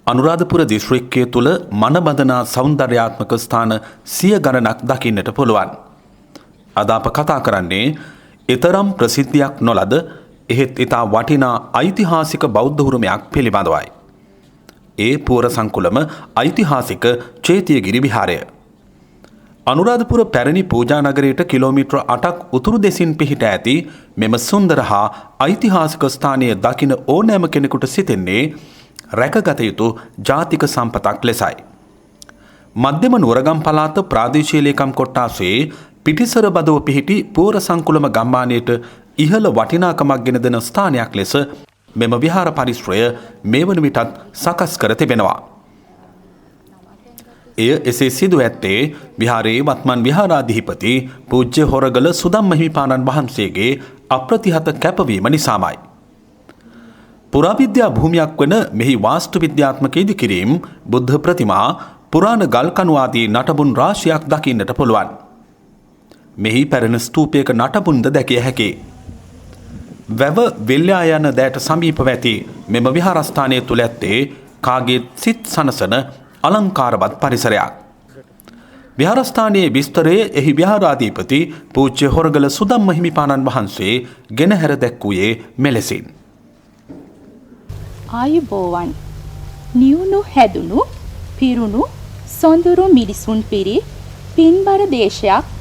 අනුරාධපුර දිස්ත්‍රික්කය තුළ මනබඳනා සෞන්දර්යාත්මක ස්ථාන සිය ගණනක් දකින්නට පුළුවන්. අද අප කතා කරන්නේ ඊතරම් ප්‍රසිද්ධියක් නොලද එහෙත් ඉතා වටිනා ඓතිහාසික බෞද්ධ උරුමයක් පිළිබඳවයි. ඒ පුවර සංකුලම ඓතිහාසික චේතියගිරි විහාරය. අනුරාධපුර පැරණි පූජා නගරයට කිලෝමීටර් 8ක් උතුරු දෙසින් පිහිට ඇති මෙම සුන්දර හා ඓතිහාසික ස්ථානය දකින ඕනෑම කෙනෙකුට සිතෙන්නේ රැකගත යුතු ජාතික සම්පතක් ලෙසයි. මධ්‍යම නුවරගම් පළාත ප්‍රාදේශීය ලේකම් කොට්ටාසේ පිටිසර බදව පිහිටි පුවර සංකුලම ගම්මානයට ඉහළ වටිනාකමක් ගෙන දෙන ස්ථානයක් ලෙස මෙම විහාර පරිශ්‍රය මේ වන විටත් සකස් කර තිබෙනවා. එය එසේ සිදු ඇත්තේ විහාරයේ වත්මන් විහාරාධිපති පූජ්‍ය හොරගල සුදම්ම හිමිපාණන් වහන්සේගේ අප්‍රතිහත කැපවීම නිසාමයි. පුරාවිද්‍යා භූමියක් වන මෙහි වාස්තු විද්‍යාත්මක ඉදිකිරීම්, බුද්ධ ප්‍රතිමා, පුරාණ ගල් කණු ආදී නටබුන් රාශියක් දකින්නට පුළුවන්. මෙහි පැරණි ස්තූපයක නටබුන්ද දැකිය හැකියි. වැව වෙල්ලා යන දෑට සමීපව ඇති මෙම විහාරස්ථානය තුළ ඇත්තේ කාගේ සිත් සනසන අලංකාරවත් පරිසරයක්. විහාරස්ථානයේ විස්තරයේ එහි විහාරාධිපති පූජ්‍ය හොරගල සුදම්ම හිමිපාණන් වහන්සේ ගෙනහැර දැක්වූයේ මෙලෙසින්. ආයුබෝවන් නියුණු හැදුණු පිරුණු සොඳුරු මිරිසුන් පිරි පින්බර දේශයක්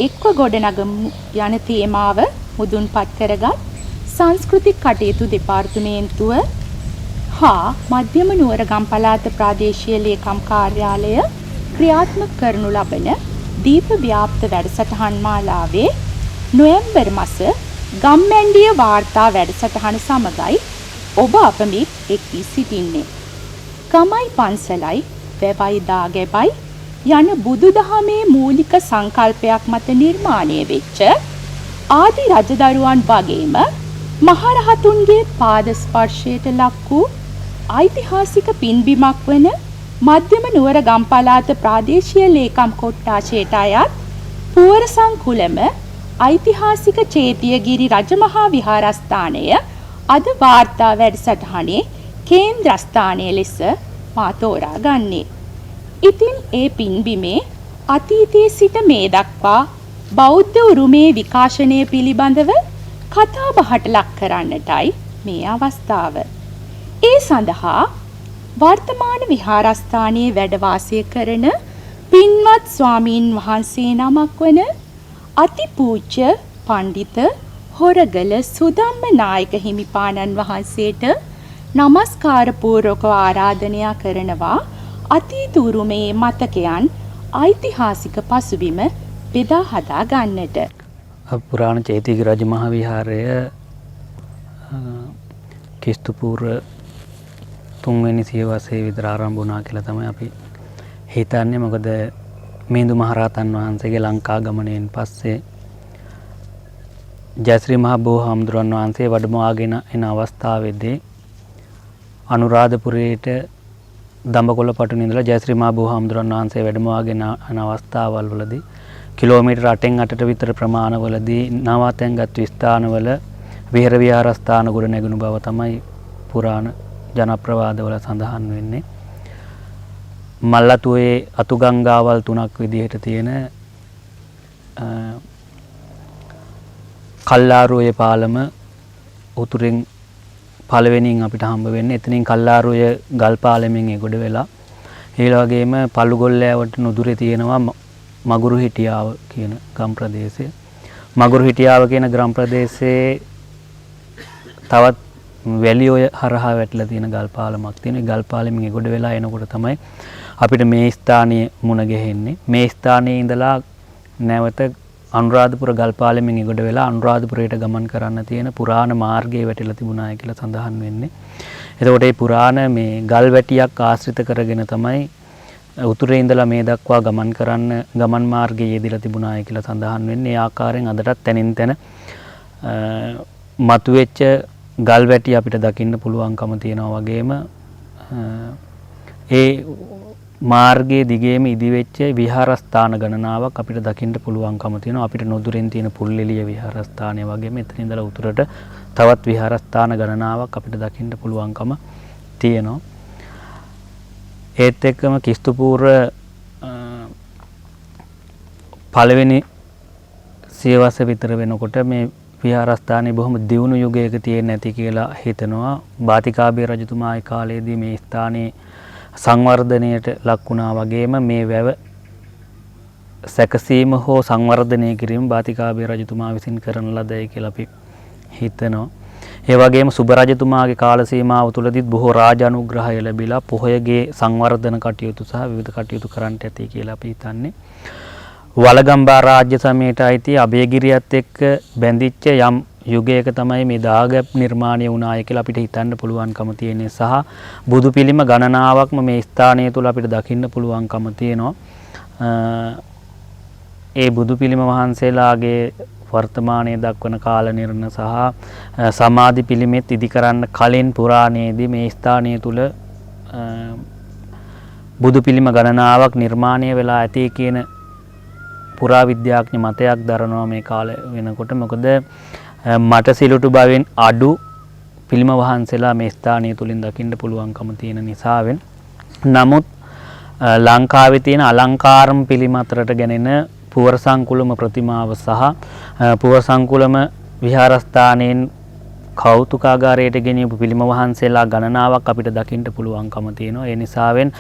එක්ව ගොඩනගමු යන තේමාව මුදුන්පත් කරගත් සංස්කෘතික කටයුතු දෙපාර්තමේන්තුව හා මධ්‍යම නුවරගම් පළාත ප්‍රාදේශීය ලේකම් කාර්යාලය ක්‍රියාත්මක කරනු ලබන දීප ව්‍යාප්ත වැඩසටහන් මාලාවේ නොවැම්බර් මාස ගම්මැණ්ඩිය වාර්තා වැඩසටහන සමගයි ඔබ අප මේ එක් වී සිටින්නේ. ගමයි පන්සලයි වැවයි දාගැබයි යන බුදුදහමේ මූලික සංකල්පයක් මත නිර්මාණය වෙච්ච ආදි රජදරුවන් වගේම මහරහතුන්ගේ පාද ස්පර්ශයට ලක් වූ ඓතිහාසික පින්බිමක් වන මධ්‍යම නුවරගම් පළාත ප්‍රාදේශීය ලේකම් කොට්ටාශයට අයත් පුවර සංකුලම ඓතිහාසික චේතියගිරි රජමහා විහාරස්ථානය අද වාර්තා වැඩසටහනේ කේන්ද්‍රස්ථානය ලෙස මා තෝරා ගන්නේ. ඉතින් ඒ පින්බිමේ අතීතයේ සිට මේ දක්වා බෞද්ධ උරුමේ විකාශනය පිළිබඳව කතා බහට ලක් කරන්නටයි මේ අවස්ථාව. ඒ සඳහා වර්තමාන විහාරස්ථානයේ වැඩ වාසය කරන පින්වත් ස්වාමීන් වහන්සේ නමක් වන අතිපූජ්‍ය පණ්ඩිත හොරගල සුදම්ම නායක හිමිපාණන් වහන්සේට නමස්කාර පූර්වකව ආරාධනය කරනවා අතීත උරුමේ මතකයන් ඓතිහාසික පසුබිම බෙදා හදා ගන්නට. පුරාණ චේතියගිරි රජමහා විහාරය ක්‍රිස්තු පූර්ව 3 වෙනි සියවසේ විතර ආරම්භ වුණා කියලා තමයි අපි හිතන්නේ. මොකද මිහිඳු මහරහතන් වහන්සේගේ ලංකා ගමනයෙන් පස්සේ ජයශ්‍රී මහ බෝහාමුදුරන් වහන්සේ වැඩමවාගෙන එන අවස්ථාවේදී අනුරාධපුරයට දඹකොළ පටුන ඉඳලා ජයශ්‍රී මහ බෝහාමුදුරන් වහන්සේ වැඩමවාගෙන යන අවස්ථාවල් වලදී කිලෝමීටර් 8න් 8ට විතර ප්‍රමාණවලදී නවාතැන්ගත් ස්ථානවල විහෙර විහාරස්ථාන ගොඩ නැගුණු බව තමයි පුරාණ ජනප්‍රවාදවල සඳහන් වෙන්නේ. මල්ලතුවේ අතුගංගාවල් 3ක් විදිහට තියෙන කල්ලාරුවේ පාලම උතුරින් පළවෙනින් අපිට හම්බ වෙන්නේ. එතනින් කල්ලාරුවේ ගල් පාලමෙන් එගොඩ වෙලා ඒ වගේම පල්ලුගොල්ලෑවට නුදුරේ තියෙනවා මගුරු හිටියාව කියන ගම් ප්‍රදේශය. මගුරු හිටියාව කියන ග්‍රාම ප්‍රදේශයේ තවත් වැලිඔය හරහා වැටලා තියෙන ගල් පාලමක් තියෙනවා. ඒ ගල් පාලමෙන් එගොඩ වෙලා එනකොට තමයි අපිට මේ ස්ථානයේ මුණ ගැහෙන්නේ. මේ ස්ථානයේ ඉඳලා නැවත අනුරාධපුර ගල් පාලමෙන් එගොඩ වෙලා අනුරාධපුරයට ගමන් කරන්න තියෙන පුරාණ මාර්ගයේ වැටිලා තිබුණායි කියලා සඳහන් වෙන්නේ. එතකොට මේ පුරාණ මේ ගල් වැටියක් ආශ්‍රිත කරගෙන තමයි උතුරේ ඉඳලා මේ දක්වා ගමන් කරන්න ගමන් මාර්ගයේ යෙදලා තිබුණායි කියලා සඳහන් වෙන්නේ. ඒ ආකාරයෙන් අදටත් තැනින් තැන මතුවෙච්ච ගල් වැටි අපිට දකින්න පුළුවන්කම තියෙනවා. වගේම ඒ මාර්ගයේ දිගේම ඉදිවෙච්ච විහාරස්ථාන ගණනාවක් අපිට දකින්න පුළුවන්කම තියෙනවා. අපිට නොදුරෙන් තියෙන පුල්ලෙලිය විහාරස්ථානය වගේම එතන ඉඳලා උතුරට තවත් විහාරස්ථාන ගණනාවක් අපිට දකින්න පුළුවන්කම තියෙනවා. ඒත් එක්කම කිස්තුපූර්ව පළවෙනි සියවස විතර වෙනකොට මේ විහාරස්ථානයේ බොහොම දියුණු යුගයක තියෙන්නේ නැති කියලා හිතනවා. බාතිකාභය රජතුමාගේ කාලයේදී මේ ස්ථානයේ සංවර්ධනයට ලක් වුණා වගේම මේ වැව සැකසීම හෝ සංවර්ධනය කිරීම බාතිකාභය රජතුමා විසින් කරන ලදයි කියලා අපි හිතනවා. ඒ වගේම සුබ රජතුමාගේ කාල සීමාව තුළදීත් බොහෝ රාජ අනුග්‍රහය ලැබිලා පොහොයගේ සංවර්ධන කටයුතු සහ විවිධ කටයුතු කරන්නට ඇති කියලා අපි හිතන්නේ. වලගම්බා රාජ්‍ය සමයට අයිති අභයගිරියත් එක්ක බැඳිච්ච යම් යුගයක තමයි මේ දාගැබ් නිර්මාණය වුණාය කියලා අපිට හිතන්න පුළුවන්කම තියෙන්නේ සහ බුදු පිළිම ගණනාවක්ම මේ ස්ථානය තුළ අපිට දකින්න පුළුවන්කම තියෙනවා. ඒ බුදු පිළිම වහන්සේලාගේ වර්තමානයේ දක්වන කාල නිර්ණ සහ සමාධි පිළිමෙත් ඉදි කරන්න කලින් පුරාණයේදී මේ ස්ථානය තුළ බුදු පිළිම ගණනාවක් නිර්මාණය වෙලා ඇති කියන පුරා විද්‍යාඥ මතයක් දරනවා මේ කාලය වෙනකොට. මොකද මට සිලුටු බවෙන් අඩු පිළිම වහන්සේලා මේ ස්ථානය තුලින් දකින්න පුළුවන්කම තියෙන නිසාවෙන්. නමුත් ලංකාවේ තියෙන අලංකාරම් පිළිම අතරට ගැනෙන පුවර සංකුලම ප්‍රතිමාව සහ පුවර සංකුලම විහාරස්ථානයෙන් කෞතුකාගාරයට ගෙනියපු පිළිම වහන්සේලා ගණනාවක් අපිට දකින්න පුළුවන්කම තියෙනවා. ඒ නිසාවෙන්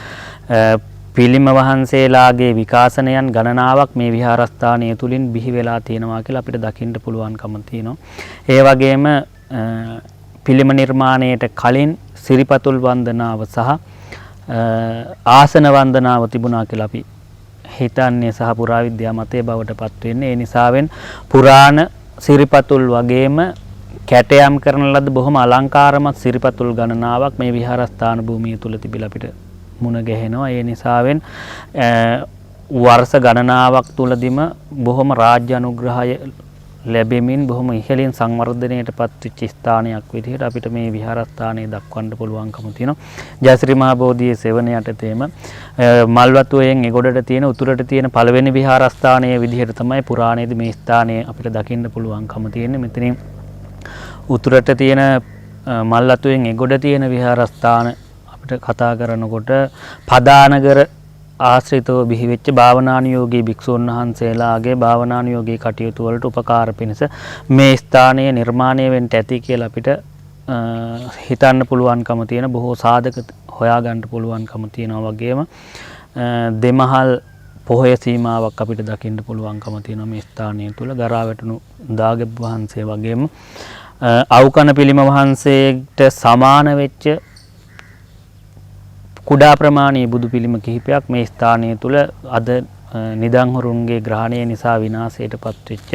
පිළිම වහන්සේලාගේ විකාශනයන් ගණනාවක් මේ විහාරස්ථානය තුලින් බිහි වෙලා තියෙනවා කියලා අපිට දකින්න පුළුවන්කම තියෙනවා. ඒ වගේම පිළිම නිර්මාණයට කලින් සිරිපතුල් වන්දනාව සහ ආසන වන්දනාව තිබුණා කියලා අපි හිතන්නේ සහ පුරාවිද්‍යා මතයේ බවට පත් වෙන්නේ. ඒ නිසාවෙන් පුරාණ සිරිපතුල් වගේම කැටයම් කරන ලද බොහොම අලංකාරමත් සිරිපතුල් ගණනාවක් මේ විහාරස්ථාන භූමිය තුල තිබිලා අපිට මුණ ගැහෙනවා. ඒ නිසාවෙන් වර්ෂ ගණනාවක් තුලදීම බොහොම රාජ්‍ය අනුග්‍රහය ලැබෙමින් බොහොම ඉහළින් සංවර්ධනයට පත්වෙච්ච ස්ථානයක් විදිහට අපිට මේ විහාරස්ථානයේ දක්වන්න පුළුවන්කම තියෙනවා. ජයශ්‍රී මහා බෝධියේ සෙවණ යටතේම මල්වතුයෙන් එගොඩට තියෙන උතුරට තියෙන පළවෙනි විහාරස්ථානයේ විදිහට තමයි පුරාණයේදී මේ ස්ථානය අපිට දකින්න පුළුවන්කම තියෙන්නේ. මෙතනින් උතුරට තියෙන මල්වතුයෙන් එගොඩ තියෙන විහාරස්ථාන කතා කරනකොට පදානගර ආශ්‍රිතව බිහිවෙච්ච භාවනානුයෝගී භික්ෂුන් වහන්සේලාගේ භාවනානුයෝගී කටයුතු වලට උපකාර පිණිස මේ ස්ථානය නිර්මාණය වෙන්න ඇති කියලා අපිට හිතන්න පුළුවන්කම තියෙන බොහෝ සාධක හොයාගන්න පුළුවන්කම තියෙනවා. වගේම දෙමහල් පොහොය සීමාවක් අපිට දකින්න පුළුවන්කම තියෙනවා මේ ස්ථානය තුළ. ගරා වැටුණු දාගැබ් වහන්සේ වගේම අවකන පිළිම වහන්සේට සමාන වෙච්ච කුඩා ප්‍රමාණීය බුදු පිළිම කිහිපයක් මේ ස්ථානය තුළ අද නිදන් හොරුන්ගේ ග්‍රහණය නිසා විනාශයට පත්වෙච්ච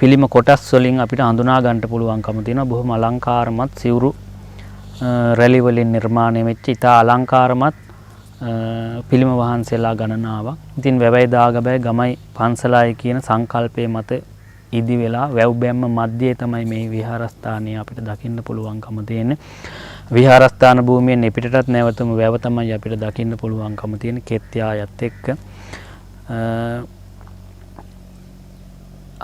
පිළිම කොටස් වලින් අපිට හඳුනා ගන්න පුළුවන්කම තියෙනවා. බොහොම අලංකාරමත් සිවුරු රැලි වලින් නිර්මාණය වෙච්ච ඉතා අලංකාරමත් පිළිම වහන්සේලා ගණනාවක්. ඉතින් වැවයි දාගබයි ගමයි පන්සලයි කියන සංකල්පයේ මත ඉදි වෙලා වැව් බැම්ම මැදේ තමයි මේ විහාරස්ථානය අපිට දකින්න පුළුවන්කම තියෙන්නේ. විහාරස්ථාන භූමියෙන් එපිටටත් නැවතම වැව තමයි අපිට දකින්න පුළුවන්කම තියෙන කෙත්යායත් එක්ක.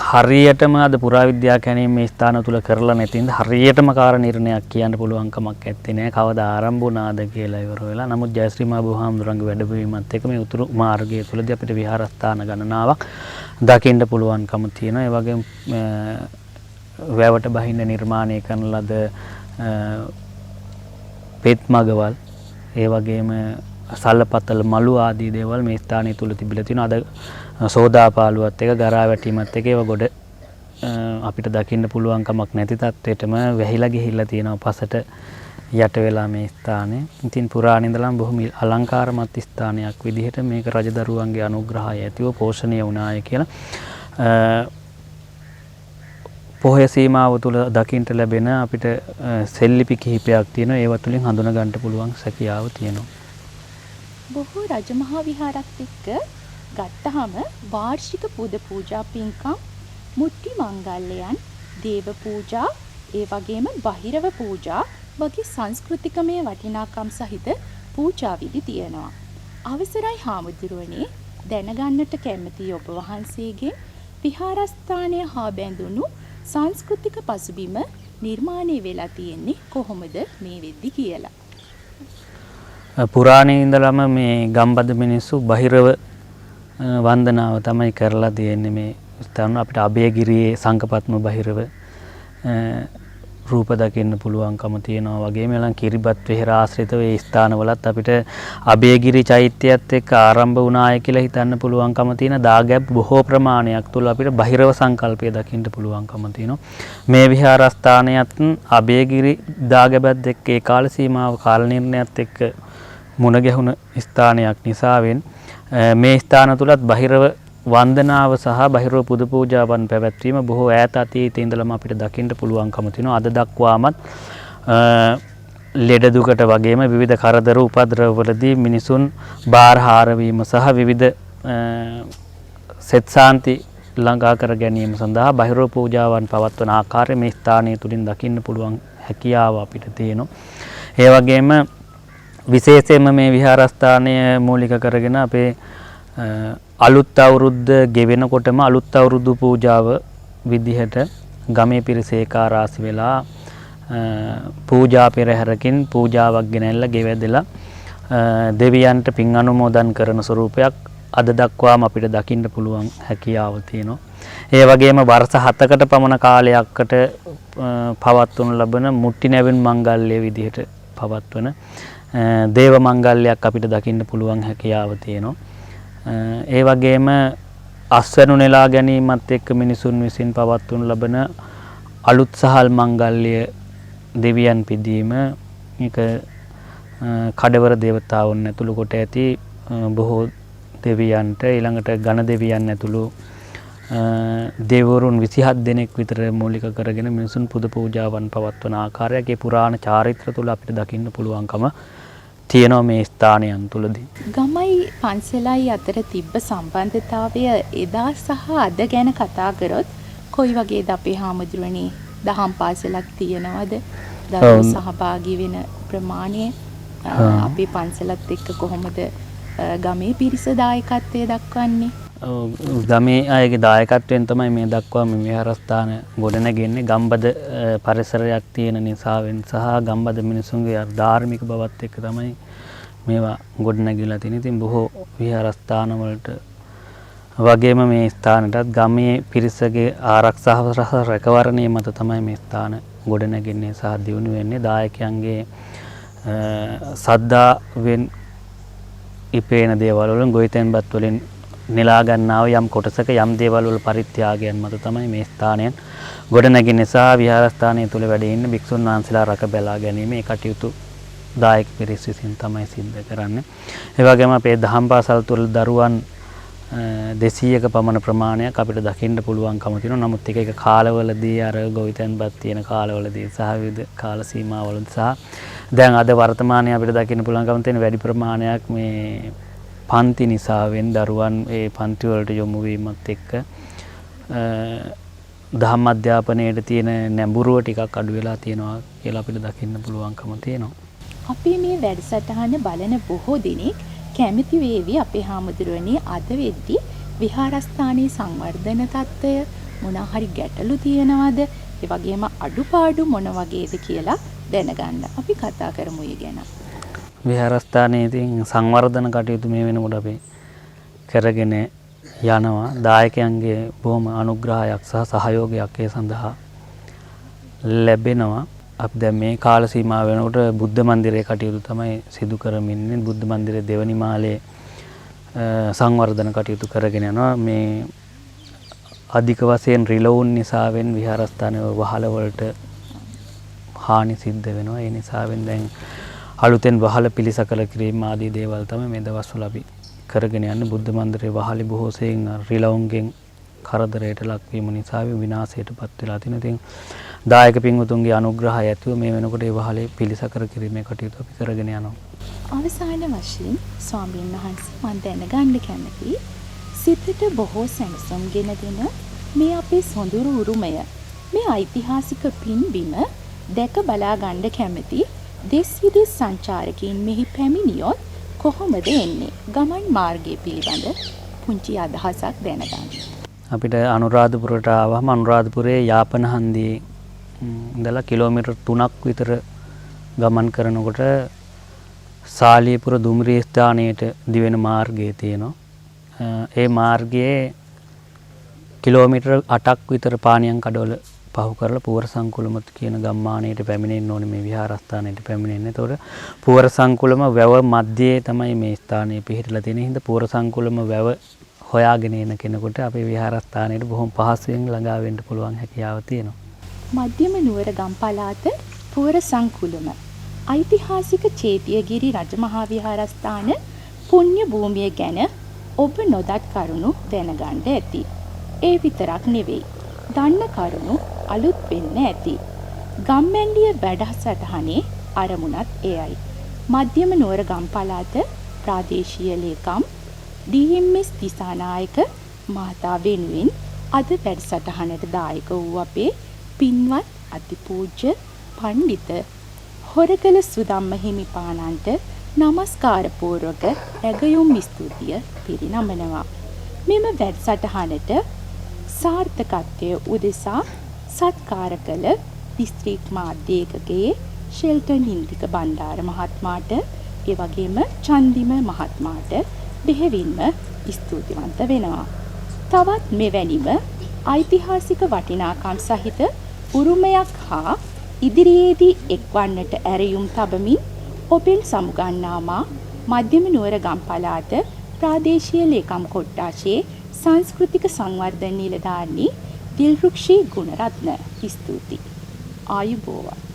හරියටම අද පුරාවිද්‍යා කැණීම් මේ ස්ථාන තුල කරලා නැතිඳ හරියටම කාර නිර්ණයක් කියන්න පුළුවන්කමක් ඇත්තේ නැහැ. කවදා ආරම්භ වුණාද කියලා ඉවර වෙලා. නමුත් ජයශ්‍රී මහ බුදුහාමුදුරන්ගේ වැඩබවීමත් එක්ක මේ උතුරු මාර්ගය තුලදී අපිට විහාරස්ථාන ගණනාවක් දකින්න පුළුවන්කම තියෙනවා. ඒ වගේම වැවට බහින්න නිර්මාණය කරන ලද පෙත් මගවල් ඒ වගේම සල්ලපතල මලු ආදී දේවල් මේ ස්ථානය තුල තිබිලා තියෙනවා. අද සෝදාපාලුවත් එක ගරා වැටීමත් එක ඒව ගොඩ අපිට දකින්න පුළුවන් කමක් නැති තත්ත්වෙටම වැහිලා ගිහිල්ලා තියෙනවා පසට යට වෙලා මේ ස්ථානය. ඉතින් පුරාණ ඉඳලම බොහොම අලංකාරමත් ස්ථානයක් විදිහට මේක රජදරුවන්ගේ අනුග්‍රහය ඇතිව පෝෂණය වුණාය කියලා පොහොය සීමාව තුළ දකින්න ලැබෙන අපිට සෙල්ලිපි කිහිපයක් තියෙනවා. ඒව තුලින් හඳුනා ගන්න පුළුවන් සැකියාව තියෙනවා. බොහෝ රජමහා විහාරත් එක්ක ගත්තහම වාර්ෂික පුද පූජා පින්කම්, මුට්ටි මංගල්‍යයන්, දේව පූජා, ඒ වගේම බහිරව පූජා වගේ සංස්කෘතිකමය වටිනාකම් සහිත පූජා විධි තියෙනවා. අවසරයි හාමුදුරුවනේ, දැනගන්නට කැමති ඔබ වහන්සේගෙන් විහාරස්ථානය හා බැඳුණු සංස්කෘතික පසුබිම නිර්මාණය වෙලා තියෙන්නේ කොහොමද මේ වෙද්දි කියලා. පුරාණයේ ඉඳලම මේ ගම්බද මිනිස්සු බහිරව වන්දනාව තමයි කරලා තියෙන්නේ මේ ස්ථාන අපිට අභයගිරියේ සංකපත්ම බහිරව රූප දකින්න පුළුවන්කම තියෙනවා වගේම ළඟ කිරිබත් වෙහෙර ආශ්‍රිතව ඒ ස්ථානවලත් අපිට අභයගිරි චෛත්‍යයත් එක්ක ආරම්භ වුණාය කියලා හිතන්න පුළුවන්කම තියෙන දාගැබ් බොහෝ ප්‍රමාණයක් තුල අපිට බහිරව සංකල්පය දකින්න පුළුවන්කම තියෙනවා මේ විහාරස්ථානයත් අභයගිරි දාගැබත් එක්ක ඒ කාල සීමාව කාල නිර්ණයත් එක්ක මුණ ගැහුණ ස්ථානයක් නිසාවෙන් මේ ස්ථාන තුලත් බහිරව වන්දනාව සහ බහිරව පුද පූජාවන් පැවැත්වීම බොහෝ ඈත අතීතයේ ඉඳලම අපිට දකින්න පුළුවන්කම තියෙනවා. අද දක්වාමත් ලෙඩ දුකට වගේම විවිධ කරදර උපද්‍රවවලදී මිනිසුන් බාරහාර වීම සහ විවිධ සෙත් සාන්ති ළඟා කර ගැනීම සඳහා බහිරව පූජාවන් පවත්වන ආකාරය මේ ස්ථානය තුලින් දකින්න පුළුවන් හැකියාව අපිට තියෙනවා. ඒ වගේම විශේෂයෙන්ම මේ විහාරස්ථානය මූලික කරගෙන අපේ අලුත් අවුරුද්ද ගෙවෙනකොටම අලුත් අවුරුදු පූජාව විදිහට ගමේ පිරිස ඒකාරාසි වෙලා පූජා පෙරහැරකින් පූජාවක් ගෙනල්ලා ගෙවැදලා දෙවියන්ට පින් අනුමෝදන් කරන ස්වරූපයක් අද දක්වාම අපිට දකින්න පුළුවන් හැකියාව තියෙනවා. ඒ වගේම වර්ෂ 7කට පමණ කාලයකට පවත්වනු ලබන මුට්ටි නැවෙන් මංගල්‍ය විදිහට පවත්වන දේව මංගල්‍යයක් අපිට දකින්න පුළුවන් හැකියාව තියෙනවා. ඒ වගේම අස්වැනු නෙලා ගැනීමත් එක්ක මිනිසුන් විසින් පවත්වනු ලබන අලුත් සහල් මංගල්‍ය දෙවියන් පිදීම මේක කඩවර දේවතාවුන් ඇතුළු කොට ඇති බොහෝ දෙවියන්ට ඊළඟට ඝන දෙවියන් ඇතුළු දෙවරුන් 27 දෙනෙක් විතර මූලික කරගෙන මිනිසුන් පුද පූජාවන් පවත්වන ආකාරයක පුරාණ චාරිත්‍ර තුල අපිට දකින්න පුළුවන්කම තියෙනවා මේ ස්ථානයන් තුලදී. ගමයි පන්සලයි අතර තිබ්බ සම්බන්ධතාවය එදා සහ අද ගැන කතා කරොත් කොයි වගේද අපේ හාමුදුරනේ දහම් පාසලක් තියනවද? දරුවෝ සහභාගී වෙන ප්‍රමාණය අපේ පන්සලත් එක්ක කොහොමද ගමේ පිරිස දායකත්වයේ දක්වන්නේ? ගමේ අයගේ දායකත්වයෙන් තමයි මේ දක්වා මේ විහාරස්ථාන ගොඩනැගෙන්නේ. ගම්බද පරිසරයක් තියෙන නිසාවෙන් සහ ගම්බද මිනිසුන්ගේ ධාර්මික බවත් එක්ක තමයි මේවා ගොඩනැගිලා තියෙන්නේ. ඉතින් බොහෝ විහාරස්ථාන වලට වගේම මේ ස්ථානටත් ගමේ පිරිසගේ ආරක්ෂාව සහ රැකවරණය මත තමයි මේ ස්ථාන ගොඩනැගෙන්නේ සහ දියුණු වෙන්නේ. දායකයන්ගේ සද්දාවෙන් ඉපේන දේවල් වලින් ගොවිතැන්පත් වලින් නෙලා ගන්නාව යම් කොටසක යම් දේවල් වල පරිත්‍යාගයන් මත තමයි මේ ස්ථානයන් ගොඩනැගෙන නිසා විහාරස්ථානය තුල වැඩ ඉන්න භික්ෂුන් වහන්සේලා රැක බලා ගැනීම ඒ කටයුතු දායක පිරිස විසින් තමයි සිද්ධ කරන්නේ. ඒ වගේම අපේ දහම් පාසල් තුල දරුවන් 200ක පමණ ප්‍රමාණයක් අපිට දකින්න පුළුවන්කම තියෙනවා. නමුත් එක කාලවලදී අර ගොවිතැන්පත් තියෙන කාලවලදී සහ විවිධ කාල සීමාවලදී සහ දැන් අද වර්තමානයේ අපිට දකින්න පුළුවන්කම තියෙන වැඩි ප්‍රමාණයක් මේ පන්ති නිසාවෙන් දරුවන් ඒ පන්ති වලට යොමු වීමත් එක්ක දහම් අධ්‍යාපනයේට තියෙන නැඹුරුව ටිකක් අඩු වෙලා තියෙනවා කියලා අපිට දකින්න පුළුවන්කම තියෙනවා. අපි මේ වැඩසටහන බලන බොහෝ දෙනෙක් කැමති වේවි අපේ හාමුදුරුවනේ අද වෙද්දී විහාරස්ථානයේ සංවර්ධන තත්ත්වය මොනවා හරි ගැටලු තියෙනවද? ඒ වගේම අඩුපාඩු මොන වගේද කියලා දැනගන්න. අපි කතා කරමු ඒ ගැන. විහාරස්ථානයේ තියෙන සංවර්ධන කටයුතු මේ වෙනකොට අපි කරගෙන යනවා. දායකයන්ගේ බොහොම අනුග්‍රහයක් සහ සහයෝගයක් ඒ සඳහා ලැබෙනවා. අපි දැන් මේ කාල සීමාව වෙනකොට බුද්ධ මන්දිරයේ කටයුතු තමයි සිදු කරමින් ඉන්නේ. බුද්ධ මන්දිරයේ දෙවනි මාලයේ සංවර්ධන කටයුතු කරගෙන යනවා. මේ අධික වශයෙන් රිලවුන් නිසාවෙන් විහාරස්ථානයේ වහල වලට හානි සිද්ධ වෙනවා. ඒ නිසාවෙන් දැන් අලුතෙන් වහල පිළිසකල කිරීම ආදී දේවල් තමයි මේ දවස්වල අපි කරගෙන යන්නේ. බුද්ධ මන්දිරයේ වහලි බොහෝ සෙයින් රිලවුන්ගෙන් කරදරයට ලක්වීම නිසා විනාශයටපත් වෙලා තියෙනවා. ඉතින් දායක පින්වතුන්ගේ අනුග්‍රහය ඇතුව මේ වෙනකොට ඒ වහලේ පිළිසකර කිරීමේ කටයුතු අපි කරගෙන යනවා. අවසාන වශයෙන් ස්වාමීන් වහන්සේ මම දැනගන්න කැමතියි සිතට බොහෝ සැනසුම් ගෙන දෙන මේ අපේ සොඳුරු උරුමය මේ ඓතිහාසික පින්බිම දැක බලා ගන්න කැමති දෙස් විදෙස් සංචාරකයන් මෙහි පැමිණියොත් කොහොමද එන්නේ? ගමන් මාර්ගය පිළිබඳ පුංචි අදහසක් දැනගන්න. අපිට අනුරාධපුරට ආවම අනුරාධපුරයේ යාපන හන්දියේ ඉඳලා කිලෝමීටර් 3ක් විතර ගමන් කරනකොට සාලියපුර දුම්රිය ස්ථානයට දිවෙන මාර්ගය තියෙනවා. ඒ මාර්ගයේ කිලෝමීටර් 8ක් විතර පානියන් කඩවල පහු කරලා පුවර සංකුලම කියන ගම්මානයට පැමිණෙන්න ඕනේ මේ විහාරස්ථානයට පැමිණෙන්න. ඒතකොට පුවර සංකුලම වැව මැදයේ තමයි මේ ස්ථානය පිහිටලා තියෙන හින්දා පුවර සංකුලම වැව හොයාගෙන එන කෙනෙකුට අපේ විහාරස්ථානයට බොහොම පහසුවෙන් ළඟා වෙන්න පුළුවන් හැකියාව තියෙනවා. මධ්‍යම නුවර ගම් පළාත පුවර සංකුලම ඓතිහාසික චේතියගිරි රජමහා විහාරස්ථාන පුණ්‍ය භූමිය ගැන ඔබ නොදත් කරුණු දැනගන්න ඇති. ඒ විතරක් නෙවෙයි. දන්න කරුණු අලුත් වෙන්න ඇති. ගම්මැල්ලිය වැඩසටහනේ අරමුණත් එයයි. මධ්‍යම නුවර ගම් පළාත ප්‍රාදේශීය ලේකම් DMS දිසානායක මහතා වෙනුවෙන් අද වැඩසටහනට දායක වූ අපේ පින්වත් අතිපූජ්‍ය පණ්ඩිත හොරකල සුදම්ම හිමිපාණන්ට নমස්කාර පූර්වක ඇගයුම් ස්තුතිය පිරිනමනවා. මෙම වැඩසටහනට සාර්ථකත්වය උදෙසා සත්කාර කළ දිස්ත්‍රික් මාධ්‍ය ඒකකයේ ෂෙල්ටන් ඉන්දික බණ්ඩාර මහත්මයාට ඒ වගේම චන්දිම මහත්මයාට බෙහෙවින්ම ස්තුතිවන්ත වෙනවා. තවත් මෙවැනිම ඓතිහාසික වටිනාකම් සහිත උරුමයක් හා ඉදිරියේදී එක්වන්නට ඇරයුම් තබමින් ඔබෙන් සමුගන්නාමා මධ්‍යම නුවර ගම් පළාත ප්‍රාදේශීය ලේකම් කොට්ටාශයේ සංස්කෘතික සංවර්ධන නිලධාරණී දිල්රුක්ෂී ගුණරත්න. ස්තුතියි. ආයුබෝවන්.